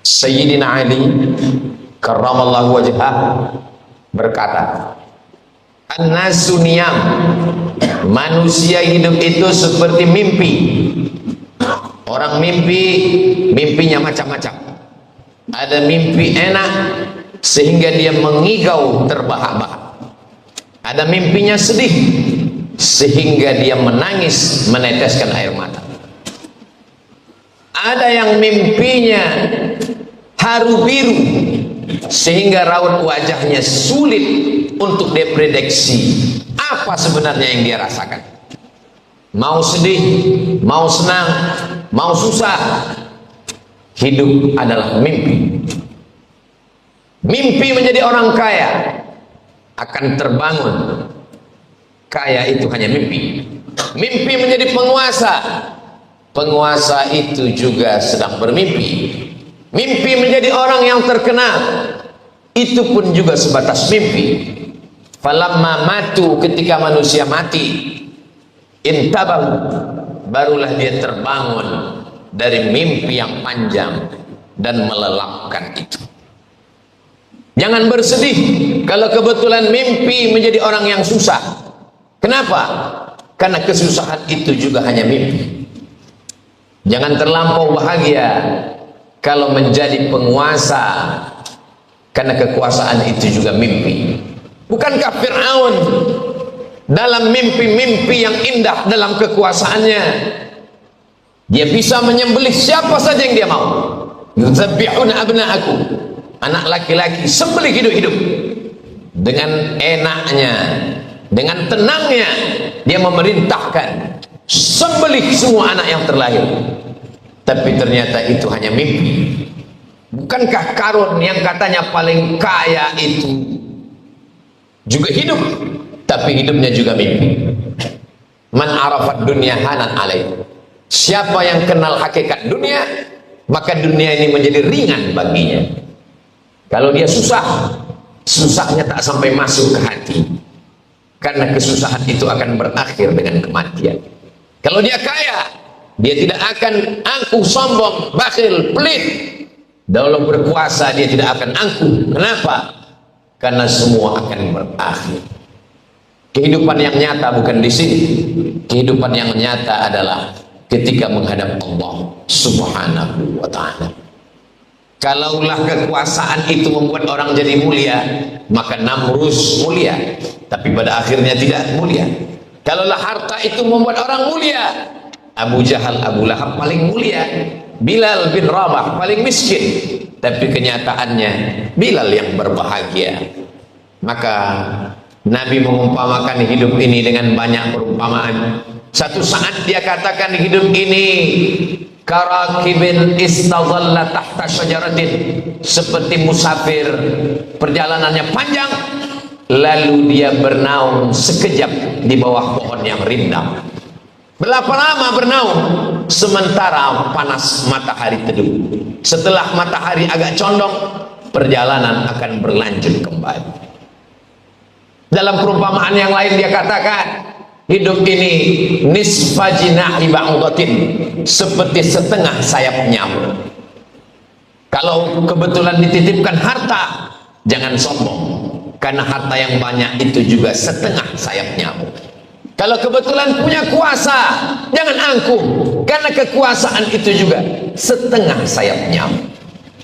Sayyidina Ali karramallahu wajhah berkata, an-nasu niyam, manusia hidup itu seperti mimpi. Orang mimpi, mimpinya macam-macam. Ada mimpi enak sehingga dia mengigau terbahak-bahak. Ada mimpinya sedih sehingga dia menangis meneteskan air mata. Ada yang mimpinya haru biru sehingga raut wajahnya sulit untuk diprediksi apa sebenarnya yang dia rasakan. Mau sedih, mau senang, mau susah, hidup adalah mimpi. Mimpi menjadi orang kaya akan terbangun. Kaya itu hanya mimpi. Mimpi menjadi penguasa. Penguasa itu juga sedang bermimpi. Mimpi menjadi orang yang terkenal, itu pun juga sebatas mimpi. Falamma matu, ketika manusia mati, intabah, barulah dia terbangun dari mimpi yang panjang dan melelapkan itu. Jangan bersedih kalau kebetulan mimpi menjadi orang yang susah. Kenapa? Karena kesusahan itu juga hanya mimpi. Jangan terlampau bahagia kalau menjadi penguasa, karena kekuasaan itu juga mimpi. Bukankah Fir'aun dalam mimpi-mimpi yang indah dalam kekuasaannya, dia bisa menyembelih siapa saja yang dia mau. Yuzabbihuna abna'akum, anak laki-laki sembelih hidup-hidup. Dengan enaknya, dengan tenangnya dia memerintahkan sembelih semua anak yang terlahir. Tapi ternyata itu hanya mimpi. Bukankah Karun yang katanya paling kaya itu juga hidup, tapi hidupnya juga mimpi. Man arafat dunia hanan alaih, siapa yang kenal hakikat dunia, maka dunia ini menjadi ringan baginya. Kalau dia susah, susahnya tak sampai masuk ke hati, karena kesusahan itu akan berakhir dengan kematian. Kalau dia kaya, dia tidak akan angkuh, sombong, bakhil, pelit. Dalam berkuasa dia tidak akan angkuh. Kenapa? Karena semua akan berakhir. Kehidupan yang nyata bukan di sini. Kehidupan yang nyata adalah ketika menghadap Allah Subhanahu wa ta'ala. Kalaulah kekuasaan itu membuat orang jadi mulia, maka Namrus mulia, tapi pada akhirnya tidak mulia. Kalaulah harta itu membuat orang mulia, Abu Jahal, Abu Lahab paling mulia, Bilal bin Rabah paling miskin, tapi kenyataannya Bilal yang berbahagia. Maka Nabi mengumpamakan hidup ini dengan banyak perumpamaan. Satu saat dia katakan hidup ini karakibin istadhalla tahta syajaratin, seperti musafir perjalanannya panjang, lalu dia bernaung sekejap di bawah pohon yang rindang. Berapa lama bernaung? Sementara panas matahari teduh. Setelah matahari agak condong, perjalanan akan berlanjut kembali. Dalam perumpamaan yang lain dia katakan, hidup ini nisfa jinahi ba'udatin, seperti setengah sayap nyamuk. Kalau kebetulan dititipkan harta, jangan sombong, karena harta yang banyak itu juga setengah sayap nyamuk. Kalau kebetulan punya kuasa, jangan angkuh, karena kekuasaan itu juga setengah sayap nyamuk.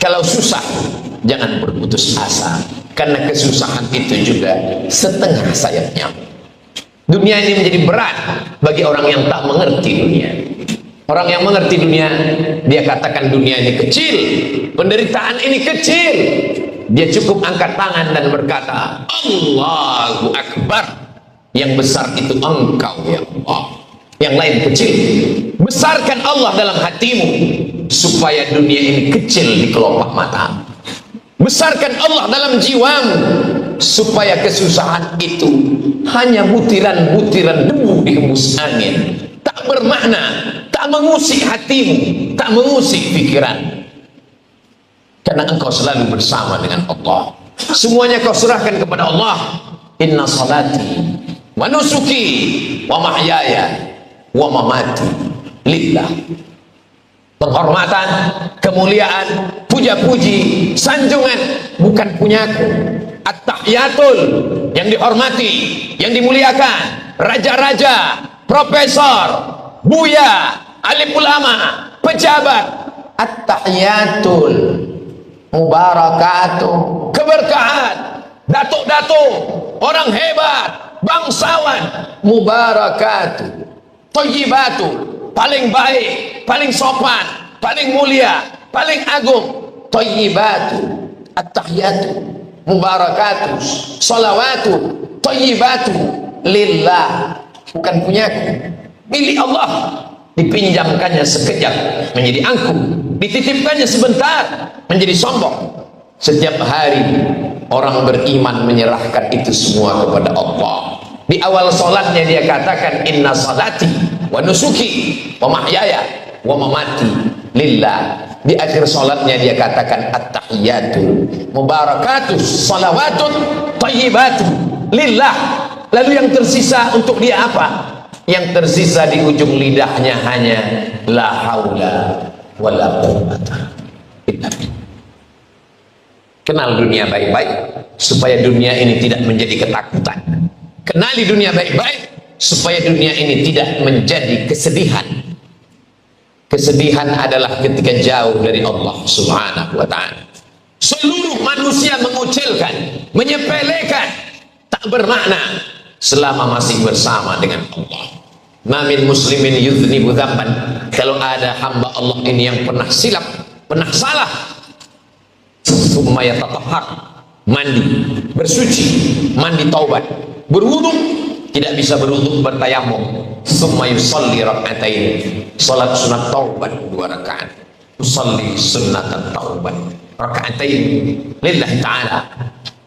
Kalau susah, jangan berputus asa, karena kesusahan itu juga setengah sayap nyamuk. Dunia ini menjadi berat bagi orang yang tak mengerti dunia. Orang yang mengerti dunia, dia katakan dunia ini kecil, penderitaan ini kecil. Dia cukup angkat tangan dan berkata, Allahu Akbar. Yang besar itu engkau ya Allah, yang lain kecil. Besarkan Allah dalam hatimu supaya dunia ini kecil di kelopak mata. Besarkan Allah dalam jiwamu supaya kesusahan itu hanya butiran-butiran debu di hembus angin, tak bermakna, tak mengusik hatimu, tak mengusik pikiran. Karena engkau selalu bersama dengan Allah. Semuanya kau serahkan kepada Allah. Inna salati wa nusuki wa mahyaya wa mamati lillah. penghormatan, kemuliaan, puja-puji, sanjungan bukan punyaku. At-tahiyatul, yang dihormati, yang dimuliakan, raja-raja, profesor, buya, alim ulama, pejabat. At-tahiyatul mubarakatuh, keberkahan, datuk-datuk, orang hebat, bangsawan, mubarakatuh, thayyibatu, paling baik, paling sopan, paling mulia, paling agung, thayyibatu, at-tahiyatu, mubarakatuh, salawatu, thayyibatu, lillah, bukan punyaku, milik Allah. Dipinjamkannya sekejap menjadi angkuh, dititipkannya sebentar menjadi sombong. Setiap hari orang beriman menyerahkan itu semua kepada Allah. Di awal solatnya dia katakan inna salati wa nusuki wa mahyaya wa mamati lillah. Di akhir solatnya dia katakan at-tahiyatu mubarakatuh salawatun thayyibatu lillah. Lalu yang tersisa untuk dia apa? Yang tersisa di ujung lidahnya hanya la haula wala quwwata illa billah. Kenal dunia baik-baik supaya dunia ini tidak menjadi ketakutan. Kenali dunia baik-baik supaya dunia ini tidak menjadi kesedihan. Kesedihan adalah ketika jauh dari Allah Subhanahu wa ta'ala. Seluruh manusia mengucilkan, menyepelekan, tak bermakna selama masih bersama dengan Allah. Mamin muslimin yudhnibu dzamban, kalau ada hamba Allah ini yang pernah silap, pernah salah, summa yatatahhar, mandi, bersuci, mandi taubat, berwudu, tidak bisa berwudu bertayamum, summa yusalli rak'atain, salat sunat taubat 2 rakaat, usalli sunnatan taubat rak'atain lillahi ta'ala.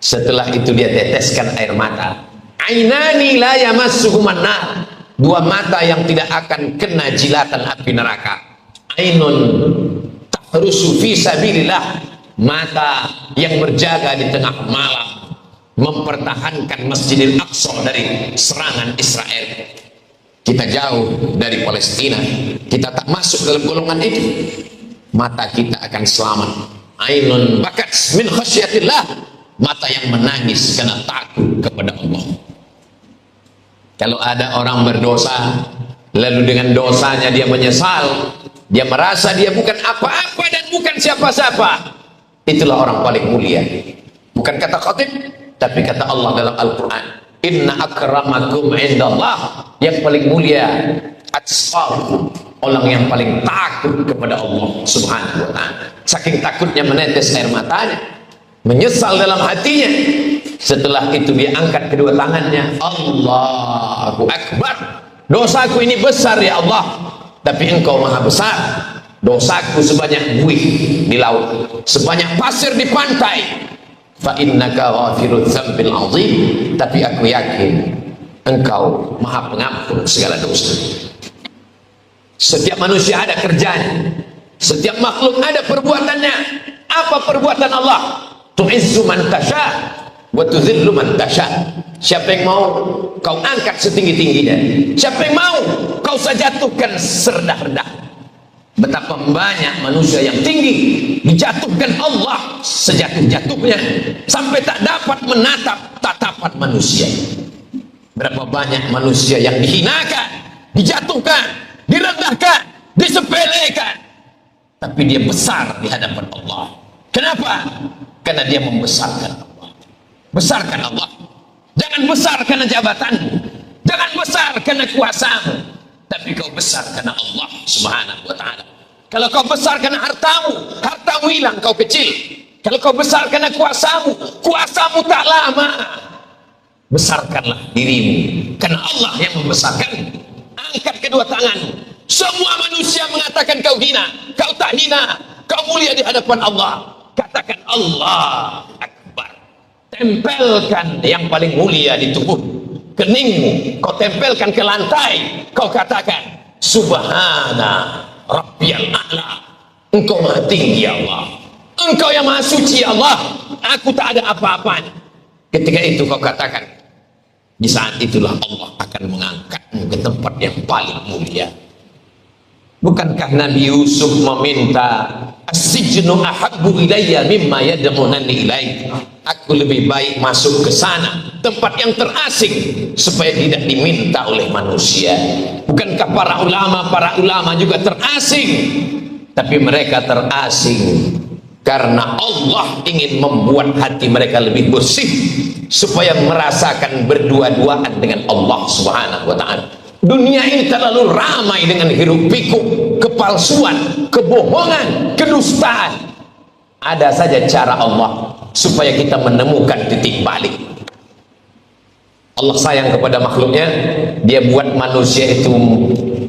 Setelah itu dia teteskan air mata, ainani la yamassuhuman nar, 2 mata yang tidak akan kena jilatan api neraka. Ainun tahrusu fi sabilillah, mata yang berjaga di tengah malam mempertahankan Masjidil Aqsa dari serangan Israel. Kita jauh dari Palestina, kita tak masuk dalam golongan itu, mata kita akan selamat. Ainun bakat min khasyatillah, mata yang menangis karena takut kepada Allah. Kalau ada orang berdosa, lalu dengan dosanya dia menyesal, dia merasa dia bukan apa-apa dan bukan siapa-siapa, itulah orang paling mulia. Bukan kata khatib, tapi kata Allah dalam Al-Quran, inna akramakum indallah, yang paling mulia atqakum, orang yang paling takut kepada Allah Subhanahu wa ta'ala. Saking takutnya menetes air matanya, menyesal dalam hatinya. Setelah itu dia angkat kedua tangannya, Allahu Akbar, dosaku ini besar ya Allah, tapi engkau maha besar. Dosaku sebanyak buih di laut, sebanyak pasir di pantai, fa innaka ghafirudz dzambil azim, tapi aku yakin engkau maha pengampun segala dosa. Setiap manusia ada kerjanya, setiap makhluk ada perbuatannya. Apa perbuatan Allah? Tu'izzu man tasha wa tuzillu man tasha. Siapa yang mau kau angkat setinggi-tingginya, siapa yang mau kau jatuhkan serendah-rendah. Betapa banyak manusia yang tinggi dijatuhkan Allah sejatuh-jatuhnya sampai tak dapat menatap tatapan manusia. Berapa banyak manusia yang dihinakan, dijatuhkan, direndahkan, disepelekan, tapi dia besar di hadapan Allah. Kenapa? Karena dia membesarkan Allah. Besarkan Allah. Jangan besar karena jabatanmu, jangan besar karena kuasamu, tapi kau besar karena Allah Subhanahu wa ta'ala. Kalau kau besar karena hartamu, hartamu hilang, kau kecil. Kalau kau besar karena kuasamu, kuasamu tak lama. Besarkanlah dirimu karena Allah yang membesarkan. Angkat kedua tanganmu. Semua manusia mengatakan kau hina, kau tak hina, kau mulia di hadapan Allah. Katakan Allah Akbar. Tempelkan yang paling mulia di tubuh keningmu, kau tempelkan ke lantai, kau katakan Subhana Rabbiyal A'la, engkau maha tinggi ya Allah, engkau yang maha suci ya Allah, aku tak ada apa-apanya. Ketika itu kau katakan, di saat itulah Allah akan mengangkatmu ke tempat yang paling mulia. Bukankah Nabi Yusuf meminta, as-sijnu ahabbu ilayya mimma yad'unani ilaih, aku lebih baik masuk ke sana, tempat yang terasing, supaya tidak diminta oleh manusia. Bukankah para ulama juga terasing, tapi mereka terasing karena Allah ingin membuat hati mereka lebih bersih, supaya merasakan berdua-duaan dengan Allah Subhanahu wa ta'ala. Dunia ini terlalu ramai dengan hiruk pikuk, kepalsuan, kebohongan, kedustaan. Ada saja cara Allah supaya kita menemukan titik balik. Allah sayang kepada makhluknya, dia buat manusia itu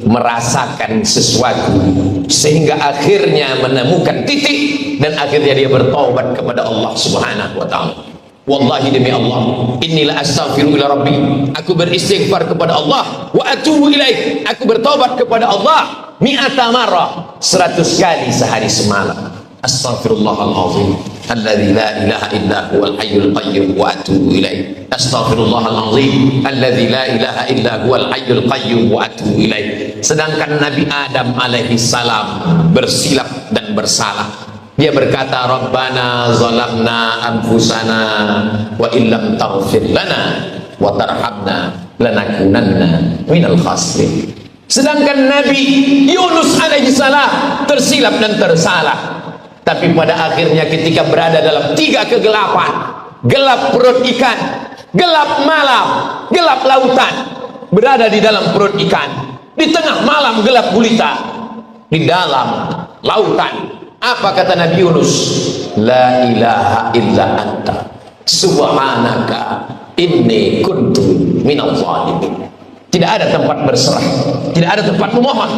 merasakan sesuatu sehingga akhirnya menemukan titik, dan akhirnya dia bertaubat kepada Allah Subhanahu wa ta'ala. Wallahi demi Allah, inilah astaghfiru ila rabbi, aku beristighfar kepada Allah, wa atubu ilaih, aku bertaubat kepada Allah, mi'ata marrah, 100 kali sehari semalam. Astaghfirullahalazim alladzi la ilaha illa huwal hayyul qayyum wa atubu ilaih. Astaghfirullahalazim alladzi la ilaha illa huwal hayyul qayyum wa atubu ilaih. Sedangkan Nabi Adam alaihi salam bersilap dan bersalah. Dia berkata, Rabbana zalamna anfusana wa illam taghfir lana wa tarhamna lanakunanna minal khasirin. Sedangkan Nabi Yunus alaihi salam tersilap dan tersalah. Tapi pada akhirnya ketika berada dalam 3 kegelapan, gelap perut ikan, gelap malam, gelap lautan, berada di dalam perut ikan, di tengah malam gelap gulita, di dalam lautan, apa kata Nabi Yunus? La ilaha illa anta subhanaka inni kuntu minal zalimin. Tidak ada tempat berserah, tidak ada tempat memohon,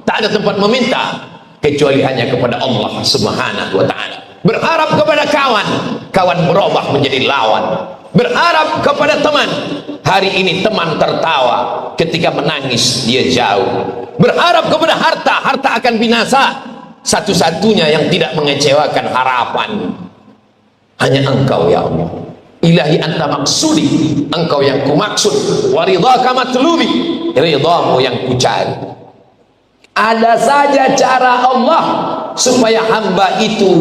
tak ada tempat meminta, kecuali hanya kepada Allah Subhanahu wa ta'ala. Berharap kepada kawan, kawan berubah menjadi lawan. Berharap kepada teman, hari ini teman tertawa, ketika menangis dia jauh. Berharap kepada harta, harta akan binasa. Satu-satunya yang tidak mengecewakan harapan hanya Engkau ya Allah. Ilahi anta maksudi, Engkau yang kumaksud, wa ridhaka matlubi, ridhamu yang kucari. Ada saja cara Allah supaya hamba itu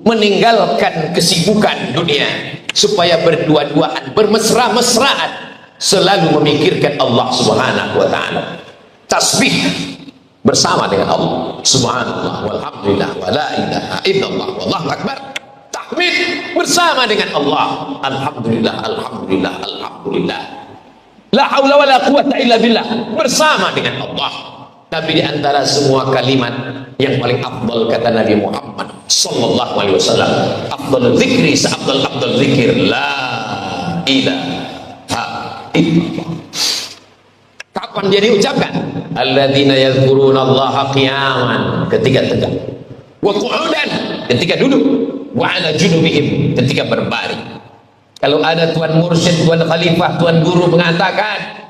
meninggalkan kesibukan dunia, supaya berdua-duaan, bermesra-mesraan, selalu memikirkan Allah Subhanahu wa ta'ala. Tasbih bersama dengan Allah, subhanallah walhamdulillah wa la ilaha illallah wallahu akbar. Tahmid bersama dengan Allah, alhamdulillah alhamdulillah alhamdulillah, la haula wa la quwata illa billah, bersama dengan Allah. Tapi di antara semua kalimat yang paling afdal kata Nabi Muhammad sallallahu alaihi wasallam, afdalul dzikri afdal dzikir la ilaha illallah. Kapan dia diucapkan? Alladzina yadhkurunallaha qiyaman, ketika tegak, wa qu'udan, ketika duduk, wa ala junubihim, ketika berbaring. Kalau ada tuan mursyid, tuan khalifah, tuan guru mengatakan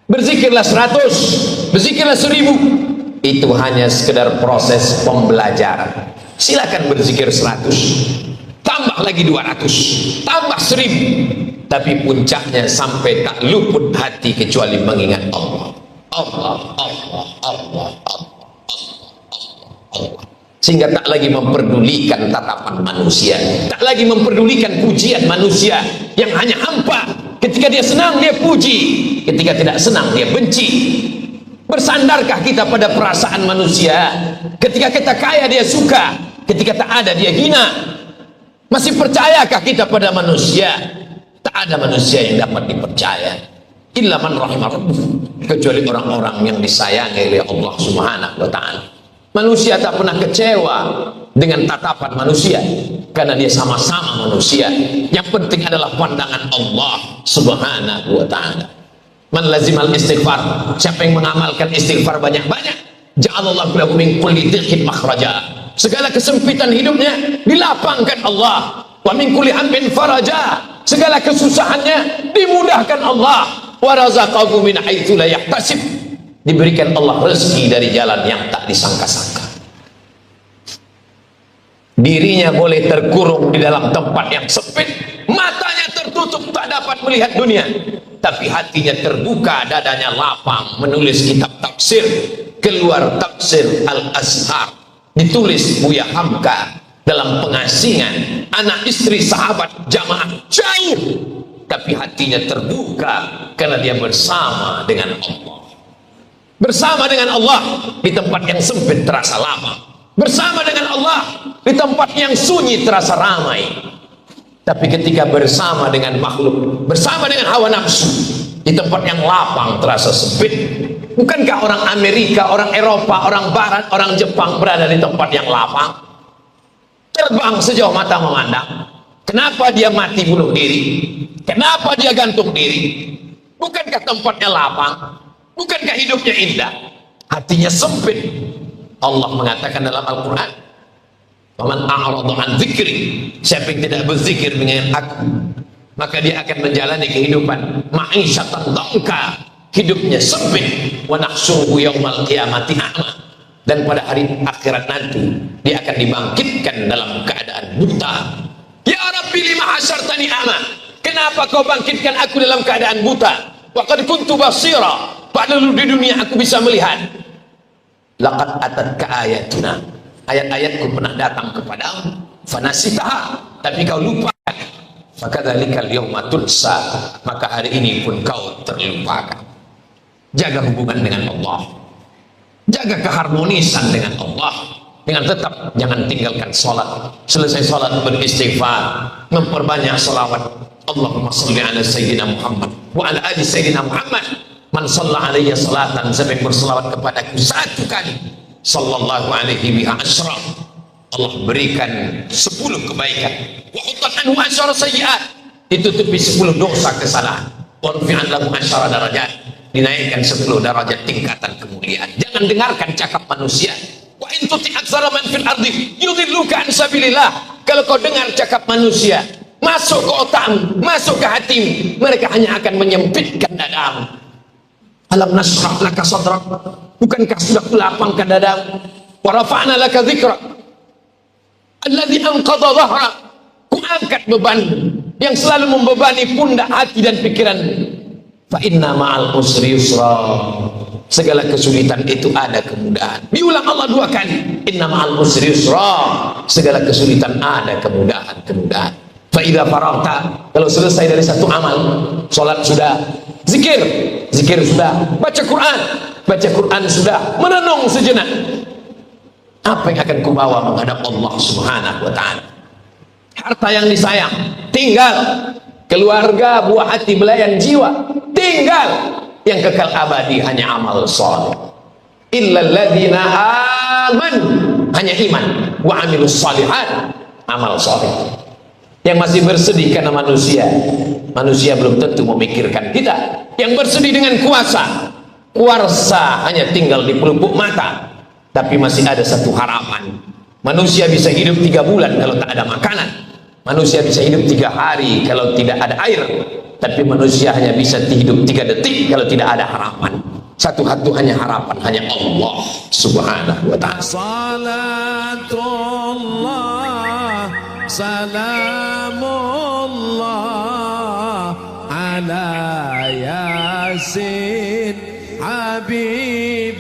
berzikirlah 100, berzikirlah 1000, itu hanya sekedar proses pembelajaran. Silakan berzikir 100, tambah lagi 200, tambah 1000, tapi puncaknya sampai tak luput hati kecuali mengingat Allah. Allah, Allah, Allah, Allah, Allah. Sehingga tak lagi memperdulikan tatapan manusia, tak lagi memperdulikan pujian manusia yang hanya hampa. Ketika dia senang dia puji, ketika tidak senang dia benci. Bersandarkah kita pada perasaan manusia? Ketika kita kaya dia suka, ketika tak ada dia hina. Masih percayakah kita pada manusia? Tak ada manusia yang dapat dipercaya illa man rahimah rabbuh, kecuali orang-orang yang disayangi oleh Allah Subhanahu wa ta'ala. Manusia tak pernah kecewa dengan tatapan manusia, karena dia sama-sama manusia. Yang penting adalah pandangan Allah Subhanahu wa ta'ala. Man lazimal istighfar, siapa yang mengamalkan istighfar banyak-banyak, ja'alallahu lahu min kulli dhiqin makhraja, segala kesempitan hidupnya dilapangkan Allah. Wa min kulli hammin faraja, segala kesusahannya dimudahkan Allah. Wa razaqahu min haitsu la yahtasib, diberikan Allah rezeki dari jalan yang tak disangka-sangka. Dirinya boleh terkurung di dalam tempat yang sempit, matanya tertutup tak dapat melihat dunia, tapi hatinya terbuka, dadanya lapang menulis kitab tafsir, keluar tafsir Al-Azhar, ditulis Buya Hamka dalam pengasingan, anak istri sahabat jamaah jauh, tapi hatinya terbuka karena dia bersama dengan Allah. Bersama dengan Allah di tempat yang sempit terasa lama, bersama dengan Allah di tempat yang sunyi terasa ramai. Tapi ketika bersama dengan makhluk, bersama dengan hawa nafsu di tempat yang lapang terasa sempit. Bukankah orang Amerika, orang Eropa, orang Barat, orang Jepang berada di tempat yang lapang, terbang sejauh mata memandang? Kenapa dia mati bunuh diri? Kenapa dia gantung diri? Bukankah tempatnya lapang? Bukankah hidupnya indah? Hatinya sempit. Allah mengatakan dalam Al-Quran, "Faman a'rada an dzikri," siapa yang tidak berzikir dengan aku, maka dia akan menjalani kehidupan ma'isyatan dhanka, hidupnya sempit, wa nahsyuruhu yaumal qiyamati a'ma, dan pada hari akhirat nanti dia akan dibangkitkan dalam keadaan buta. Ya Rabbi lima hasyartani a'ma, kenapa kau bangkitkan aku dalam keadaan buta? Wa qad kuntu basira, padahal di dunia aku bisa melihat. Laqad atatka ayatuna, ayat-ayatku pernah datang kepadamu, fanasitaha, tapi kau lupakan. Fakadzalikal yauma tunsa, maka hari ini pun kau terlupakan. Jaga hubungan dengan Allah, jaga keharmonisan dengan Allah, dengan tetap jangan tinggalkan sholat. Selesai sholat beristighfar, memperbanyak sholawat. Allahumma sholli ala sayyidina Muhammad wa ala ali sayyidina Muhammad. Man shalla alayya salatan, siapa yang berselawat kepadaku satu kali, sallallahu alaihi biha asyra, Allah berikan 10 kebaikan. Wa hutat anhu asyara sayyi'at, ditutupi 10 dosa kesalahan. Wa rufi'an lahu asyara darajat, dinaikkan 10 derajat tingkatan kemuliaan. Jangan dengarkan cakap manusia. Wa in tuti' aktsara man fil ardi yudhilluka an sabilillah, kalau kau dengar cakap manusia masuk ke otakmu, masuk ke hatimu, mereka hanya akan menyempitkan dadamu. Alam nashrah laka sadrak, bukankah sudah kulapangkan dadamu? Wa rafa'na laka dzikrak alladzi anqadha dhahrak, kuangkat beban yang selalu membebani pundak, hati dan pikiran. Fa inna ma'al usri yusra, segala kesulitan itu ada kemudahan. Diulang Allah 2 kali, inna ma'al usri yusra, segala kesulitan ada kemudahan. Fa idza faragta, kalau selesai dari satu amal, salat sudah, zikir sudah, baca Quran sudah, merenung sejenak, apa yang akan kubawa menghadap Allah Subhanahu wa ta'ala? Harta yang disayang tinggal, keluarga, buah hati, belayan jiwa tinggal, yang kekal abadi hanya amal saleh. Illal ladzina aman, hanya iman, wa amilus shalihat, amal saleh. Yang masih bersedih karena manusia belum tentu memikirkan kita. Yang bersedih dengan kuasa hanya tinggal di pelupuk mata, tapi masih ada satu harapan. Manusia bisa hidup 3 bulan kalau tak ada makanan, manusia bisa hidup 3 hari kalau tidak ada air, tapi manusia hanya bisa hidup 3 detik kalau tidak ada harapan. Satu-satunya harapan hanya Allah Subhanahu wa ta'ala. Salatullah salamullah ala yasin habibillah.